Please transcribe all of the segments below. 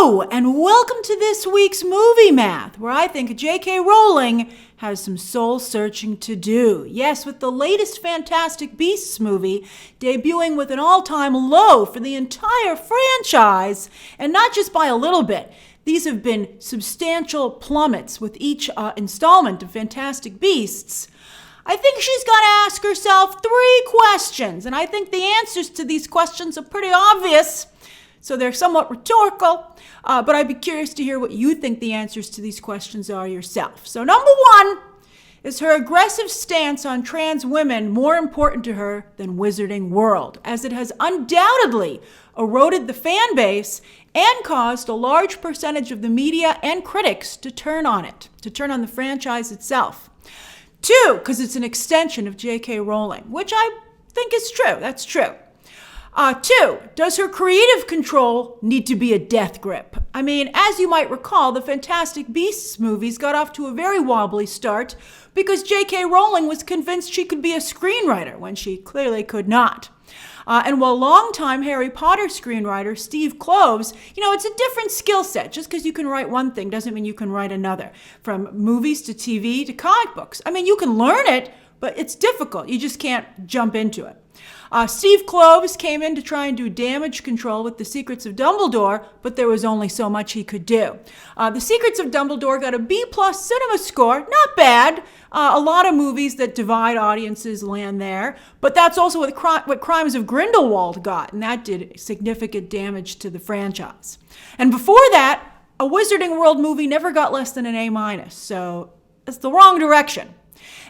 Hello, and welcome to this week's Movie Math, where I think JK Rowling has some soul-searching to do. Yes, with the latest Fantastic Beasts movie debuting with an all-time low for the entire franchise, and not just by a little bit. These have been substantial plummets with each installment of Fantastic Beasts. I think she's got to ask herself 3 questions, and I think the answers to these questions are pretty obvious. So they're somewhat rhetorical, but I'd be curious to hear what you think the answers to these questions are yourself. So number 1, is her aggressive stance on trans women more important to her than Wizarding World, as it has undoubtedly eroded the fan base and caused a large percentage of the media and critics to turn on the franchise itself. 2, because it's an extension of JK Rowling, which I think is true. That's true. 2, does her creative control need to be a death grip? I mean, as you might recall, the Fantastic Beasts movies got off to a very wobbly start because J.K. Rowling was convinced she could be a screenwriter when she clearly could not. And while longtime Harry Potter screenwriter Steve Kloves, it's a different skill set. Just because you can write one thing doesn't mean you can write another. From movies to TV to comic books. I mean, you can learn it, but it's difficult. You just can't jump into it. Steve Kloves came in to try and do damage control with The Secrets of Dumbledore, but there was only so much he could do. The Secrets of Dumbledore got a B+ cinema score, not bad. A lot of movies that divide audiences land there, but that's also what Crimes of Grindelwald got, and that did significant damage to the franchise. And before that, a Wizarding World movie never got less than an A-, so it's the wrong direction.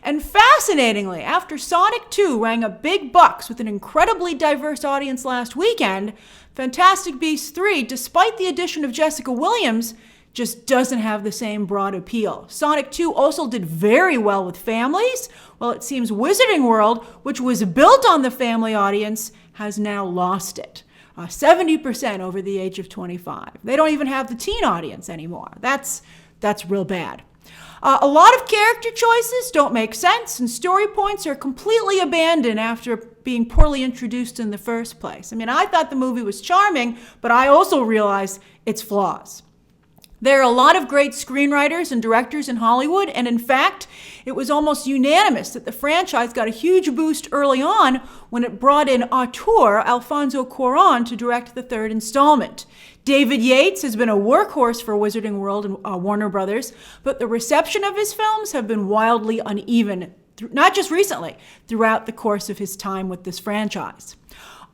And fascinatingly, after Sonic 2 rang up big bucks with an incredibly diverse audience last weekend, Fantastic Beasts 3, despite the addition of Jessica Williams, just doesn't have the same broad appeal. Sonic 2 also did very well with families, while it seems Wizarding World, which was built on the family audience, has now lost it. 70% over the age of 25. They don't even have the teen audience anymore. That's real bad. A lot of character choices don't make sense, and story points are completely abandoned after being poorly introduced in the first place. I mean, I thought the movie was charming, but I also realized its flaws. There are a lot of great screenwriters and directors in Hollywood, and in fact, it was almost unanimous that the franchise got a huge boost early on when it brought in auteur Alfonso Cuarón to direct the 3rd installment. David Yates has been a workhorse for Wizarding World and Warner Brothers, but the reception of his films have been wildly uneven, not just recently, throughout the course of his time with this franchise.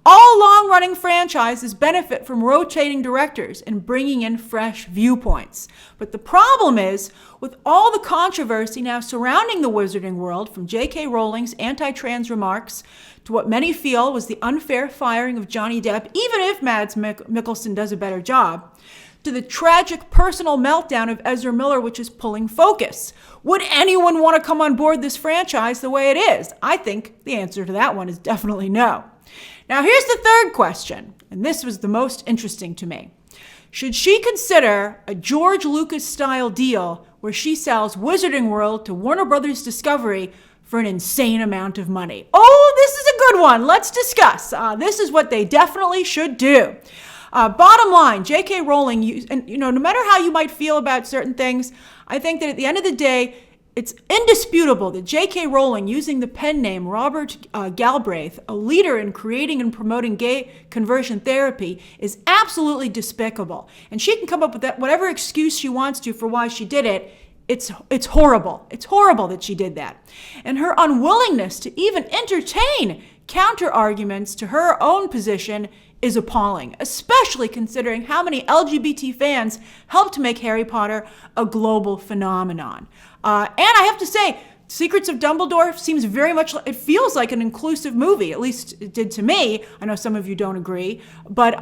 All long-running franchises benefit from rotating directors and bringing in fresh viewpoints. But the problem is, with all the controversy now surrounding the Wizarding World, from J.K. Rowling's anti-trans remarks to what many feel was the unfair firing of Johnny Depp, even if Mads Mikkelsen does a better job, to the tragic personal meltdown of Ezra Miller, which is pulling focus. Would anyone want to come on board this franchise the way it is? I think the answer to that one is definitely no. Now here's the 3rd question, and this was the most interesting to me. Should she consider a George Lucas-style deal where she sells Wizarding World to Warner Brothers Discovery for an insane amount of money? Oh, this is a good one. Let's discuss. This is what they definitely should do. Bottom line, J.K. Rowling, no matter how you might feel about certain things, I think that at the end of the day, it's indisputable that J.K. Rowling, using the pen name Robert Galbraith, a leader in creating and promoting gay conversion therapy, is absolutely despicable. And she can come up with whatever excuse she wants to for why she did it. It's horrible. It's horrible that she did that. And her unwillingness to even entertain counter-arguments to her own position is appalling, especially considering how many LGBT fans helped make Harry Potter a global phenomenon. And I have to say, Secrets of Dumbledore seems very much, it feels like an inclusive movie, at least it did to me. I know some of you don't agree, but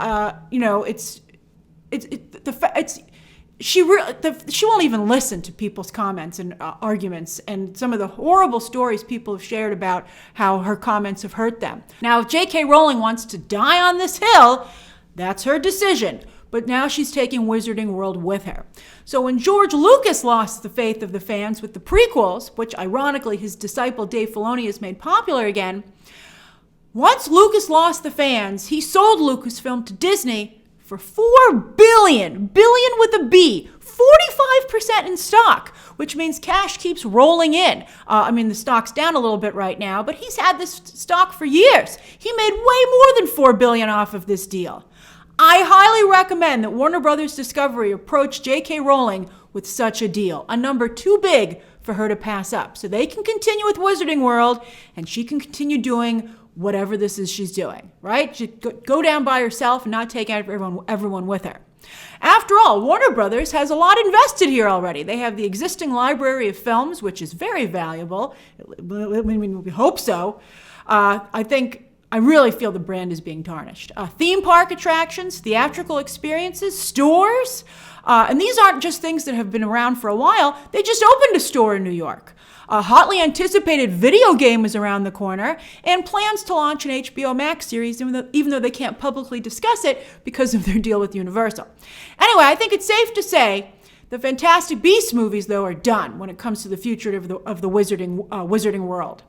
she won't even listen to people's comments and arguments and some of the horrible stories people have shared about how her comments have hurt them. Now, if J.K. Rowling wants to die on this hill, that's her decision. But now she's taking Wizarding World with her. So when George Lucas lost the faith of the fans with the prequels, which ironically his disciple Dave Filoni has made popular again, once Lucas lost the fans, he sold Lucasfilm to Disney for $4 billion with a B, 45% in stock, which means cash keeps rolling in. The stock's down a little bit right now, but he's had this stock for years. He made way more than $4 billion off of this deal. I highly recommend that Warner Brothers Discovery approach JK Rowling with such a deal, a number too big for her to pass up, so they can continue with Wizarding World and she can continue doing whatever this is she's doing, right? She go down by herself and not take everyone with her. After all, Warner Brothers has a lot invested here already. They have the existing library of films, which is very valuable. We hope so. I really feel the brand is being tarnished. Theme park attractions, theatrical experiences, stores, and these aren't just things that have been around for a while. They just opened a store in New York. A hotly anticipated video game is around the corner, and plans to launch an HBO Max series, even though they can't publicly discuss it because of their deal with Universal. Anyway, I think it's safe to say the Fantastic Beasts movies, though, are done when it comes to the future of the Wizarding World.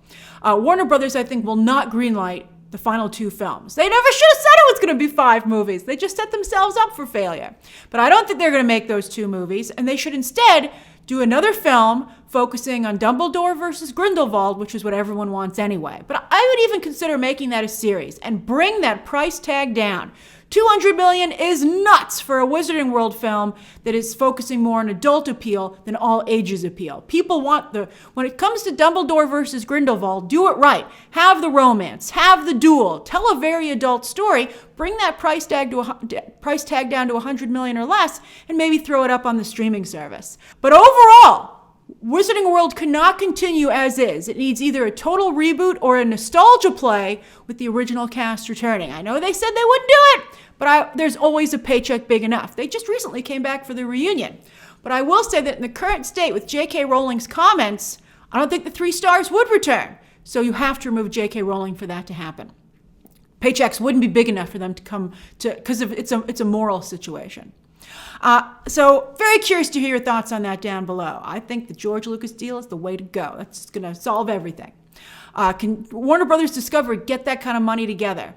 Warner Brothers, I think, will not greenlight the final 2 films. They never should have said it was going to be 5 movies. They just set themselves up for failure. But I don't think they're going to make those 2 movies, and they should instead do another film focusing on Dumbledore versus Grindelwald, which is what everyone wants anyway. But I would even consider making that a series and bring that price tag down. $200 million is nuts for a Wizarding World film that is focusing more on adult appeal than all ages appeal. People want when it comes to Dumbledore versus Grindelwald, do it right. Have the romance, have the duel, tell a very adult story, bring that price tag down to $100 million or less, and maybe throw it up on the streaming service. But overall, Wizarding World cannot continue as is. It needs either a total reboot or a nostalgia play with the original cast returning. I know they said they wouldn't do it, but there's always a paycheck big enough. They just recently came back for the reunion. But I will say that in the current state with JK Rowling's comments, I don't think the 3 stars would return. So you have to remove JK Rowling for that to happen. Paychecks wouldn't be big enough for them to come to, because it's a moral situation. So very curious to hear your thoughts on that down below. I think the George Lucas deal is the way to go. That's going to solve everything. Can Warner Brothers Discovery get that kind of money together?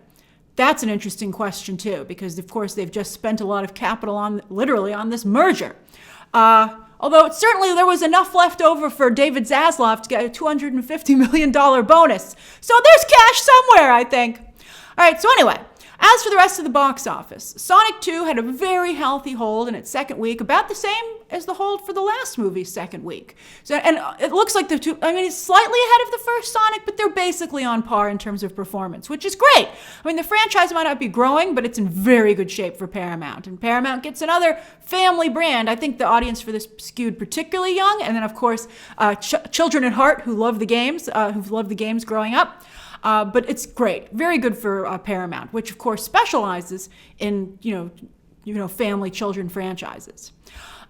That's an interesting question too, because of course they've just spent a lot of capital literally on this merger. Although certainly there was enough left over for David Zaslav to get a $250 million bonus. So there's cash somewhere, I think. All right, so anyway, as for the rest of the box office, Sonic 2 had a very healthy hold in its second week, about the same as the hold for the last movie's second week. So, and it looks like it's slightly ahead of the first Sonic, but they're basically on par in terms of performance, which is great. The franchise might not be growing, but it's in very good shape for Paramount. And Paramount gets another family brand. I think the audience for this skewed particularly young, and then of course, children at heart who love the games, who've loved the games growing up. But it's great, very good for Paramount, which of course specializes in family children franchises.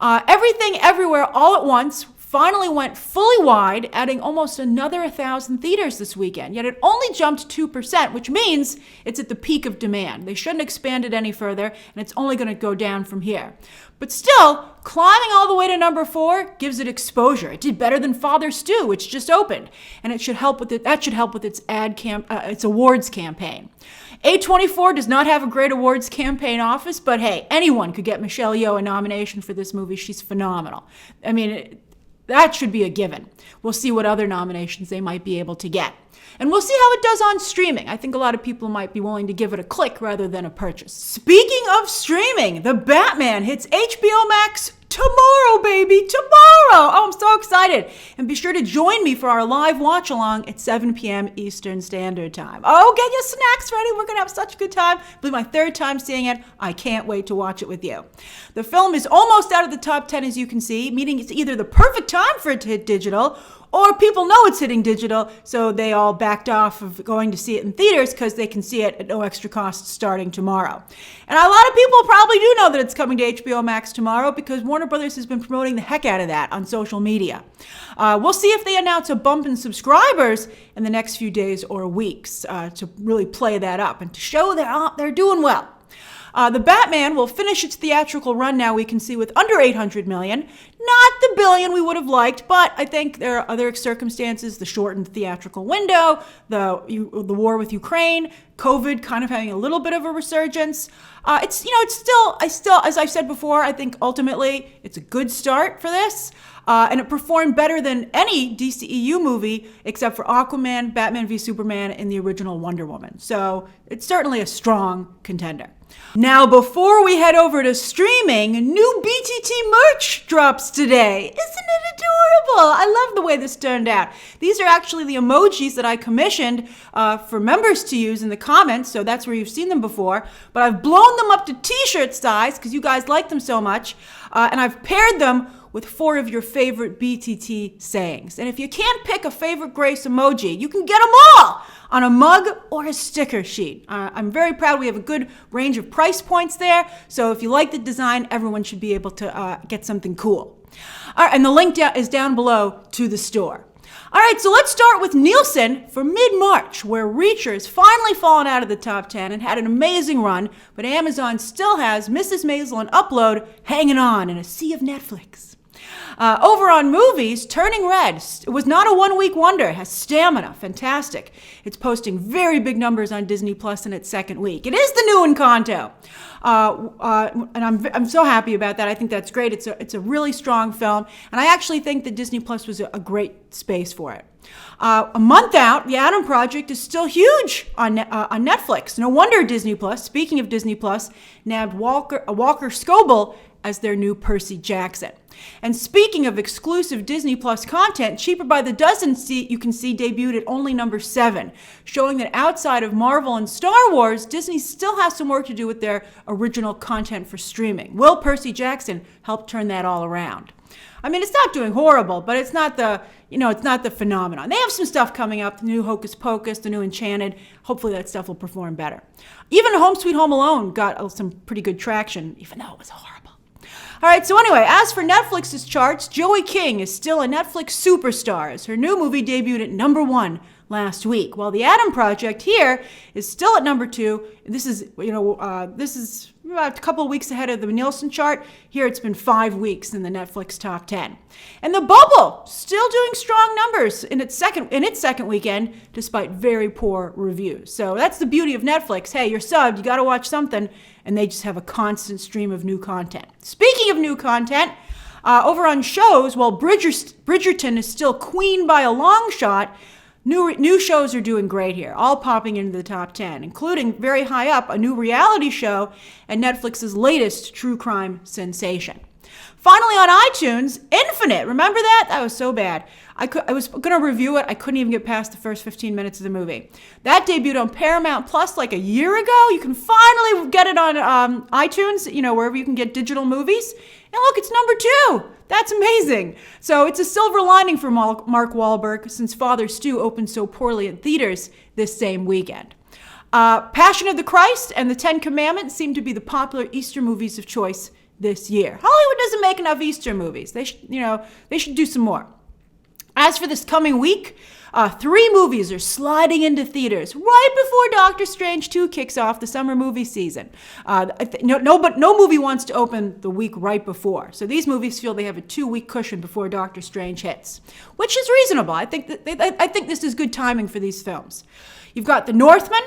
Everything Everywhere All at Once finally went fully wide, adding almost another 1,000 theaters this weekend. Yet it only jumped 2%, which means it's at the peak of demand. They shouldn't expand it any further, and it's only going to go down from here. But still, climbing all the way to number 4 gives it exposure. It did better than Father Stew, which just opened, and it should help with it. That should help with its its awards campaign. A24 does not have a great awards campaign office, but hey, anyone could get Michelle Yeoh a nomination for this movie. She's phenomenal. That should be a given. We'll see what other nominations they might be able to get. And we'll see how it does on streaming. I think a lot of people might be willing to give it a click rather than a purchase. Speaking of streaming, The Batman hits HBO Max tomorrow, baby, tomorrow. Oh, I'm so excited. And be sure to join me for our live watch along at 7 p.m. Eastern Standard Time. Oh, get your snacks ready. We're going to have such a good time. It'll be my 3rd time seeing it. I can't wait to watch it with you. The film is almost out of the top 10, as you can see, meaning it's either the perfect time for it to hit digital, or people know it's hitting digital, so they all backed off of going to see it in theaters because they can see it at no extra cost starting tomorrow. And a lot of people probably do know that it's coming to HBO Max tomorrow because Warner Brothers has been promoting the heck out of that on social media. We'll see if they announce a bump in subscribers in the next few days or weeks to really play that up and to show that they're doing well. The Batman will finish its theatrical run now, we can see, with under $800 million. Not the billion we would have liked, but I think there are other circumstances, the shortened theatrical window, the war with Ukraine, COVID kind of having a little bit of a resurgence. It's still, as I've said before, I think ultimately it's a good start for this. And it performed better than any DCEU movie except for Aquaman, Batman v Superman, and the original Wonder Woman. So it's certainly a strong contender. Now, before we head over to streaming, new BTT merch drops today. Isn't it adorable? I love the way this turned out. These are actually the emojis that I commissioned for members to use in the comments, so that's where you've seen them before. But I've blown them up to t-shirt size because you guys like them so much, and I've paired them with 4 of your favorite BTT sayings. And if you can't pick a favorite Grace emoji, you can get them all on a mug or a sticker sheet. I'm very proud we have a good range of price points there, so if you like the design, everyone should be able to get something cool. All right, and the link is down below to the store. All right, so let's start with Nielsen for mid-March, where Reacher has finally fallen out of the top 10 and had an amazing run, but Amazon still has Mrs. Maisel and Upload hanging on in a sea of Netflix. Over on movies, Turning Red was not a one-week wonder. It has stamina. Fantastic. It's posting very big numbers on Disney Plus in its second week. It is the new Encanto. And I'm so happy about that. I think that's great. It's a really strong film. And I actually think that Disney Plus was a great space for it. A month out, The Adam Project is still huge on Netflix. No wonder Disney Plus, speaking of Disney Plus, nabbed Walker Scoble as their new Percy Jackson. And speaking of exclusive Disney Plus content, Cheaper by the Dozen you can see debuted at only number 7, showing that outside of Marvel and Star Wars, Disney still has some work to do with their original content for streaming. Will Percy Jackson help turn that all around? I mean, it's not doing horrible, but it's not the phenomenon. They have some stuff coming up, the new Hocus Pocus, the new Enchanted. Hopefully that stuff will perform better. Even Home Sweet Home Alone got some pretty good traction, even though it was horrible. All right, so anyway, as for Netflix's charts, Joey King is still a Netflix superstar as her new movie debuted at number 1 last week, while The Adam Project here is still at number 2. This is about a couple of weeks ahead of the Nielsen chart. Here it's been 5 weeks in the Netflix top 10. And The Bubble still doing strong numbers in its second weekend, despite very poor reviews. So that's the beauty of Netflix. Hey, you're subbed, you got to watch something, and they just have a constant stream of new content. Speaking of new content, over on shows, while Bridgerton is still queen by a long shot, new shows are doing great here, all popping into the top 10, including very high up a new reality show and Netflix's latest true crime sensation. Finally on iTunes, Infinite. Remember that? That was so bad. I was going to review it. I couldn't even get past the first 15 minutes of the movie. That debuted on Paramount Plus like a year ago. You can finally get it on iTunes, wherever you can get digital movies. And look, it's number 2. That's amazing. So it's a silver lining for Mark Wahlberg since Father Stu opened so poorly at theaters this same weekend. Passion of the Christ and the 10 Commandments seem to be the popular Easter movies of choice this year. Hollywood doesn't make enough Easter movies. They should do some more. As for this coming week, 3 movies are sliding into theaters right before Doctor Strange 2 kicks off the summer movie season. No movie wants to open the week right before. So these movies feel they have a 2-week cushion before Doctor Strange hits, which is reasonable. I think this is good timing for these films. You've got The Northman,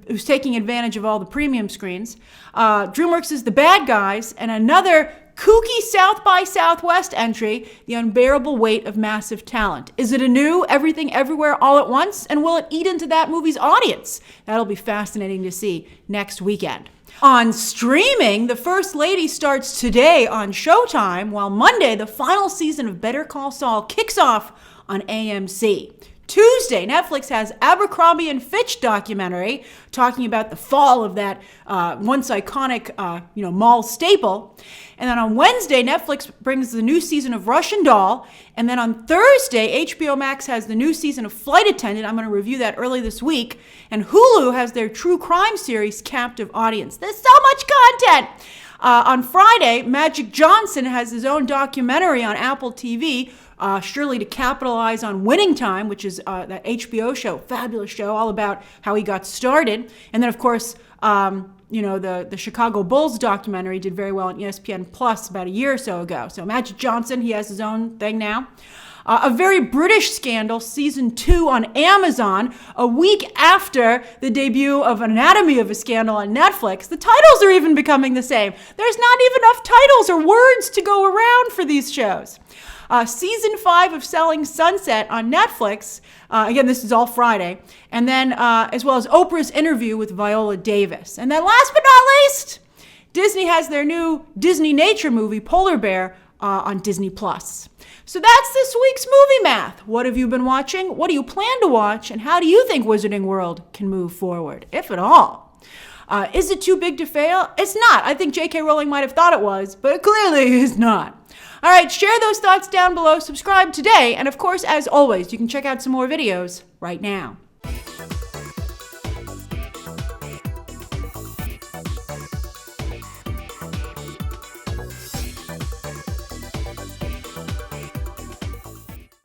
who's taking advantage of all the premium screens. DreamWorks is The Bad Guys, and another kooky South by Southwest entry, The Unbearable Weight of Massive Talent. Is it a new Everything Everywhere All at Once? And will it eat into that movie's audience? That'll be fascinating to see next weekend. On streaming, The First Lady starts today on Showtime, while Monday, the final season of Better Call Saul kicks off on AMC. Tuesday, Netflix has Abercrombie & Fitch documentary talking about the fall of that once iconic mall staple. And then on Wednesday, Netflix brings the new season of Russian Doll. And then on Thursday, HBO Max has the new season of Flight Attendant. I'm going to review that early this week. And Hulu has their true crime series, Captive Audience. There's so much content. On Friday, Magic Johnson has his own documentary on Apple TV, surely to capitalize on Winning Time, which is that HBO show, fabulous show, all about how he got started. And then, of course, the Chicago Bulls documentary did very well on ESPN Plus about a year or so ago. So Magic Johnson, he has his own thing now. A very British scandal, season 2 on Amazon, a week after the debut of Anatomy of a Scandal on Netflix. The titles are even becoming the same. There's not even enough titles or words to go around for these shows. Season 5 of Selling Sunset on Netflix. Again, this is all Friday. And then, as well as Oprah's interview with Viola Davis. And then last but not least, Disney has their new Disney nature movie, Polar Bear, on Disney+. So that's this week's Movie Math. What have you been watching? What do you plan to watch? And how do you think Wizarding World can move forward, if at all? Is it too big to fail? It's not. I think JK Rowling might have thought it was, but it clearly is not. All right, share those thoughts down below, subscribe today, and of course, as always, you can check out some more videos right now.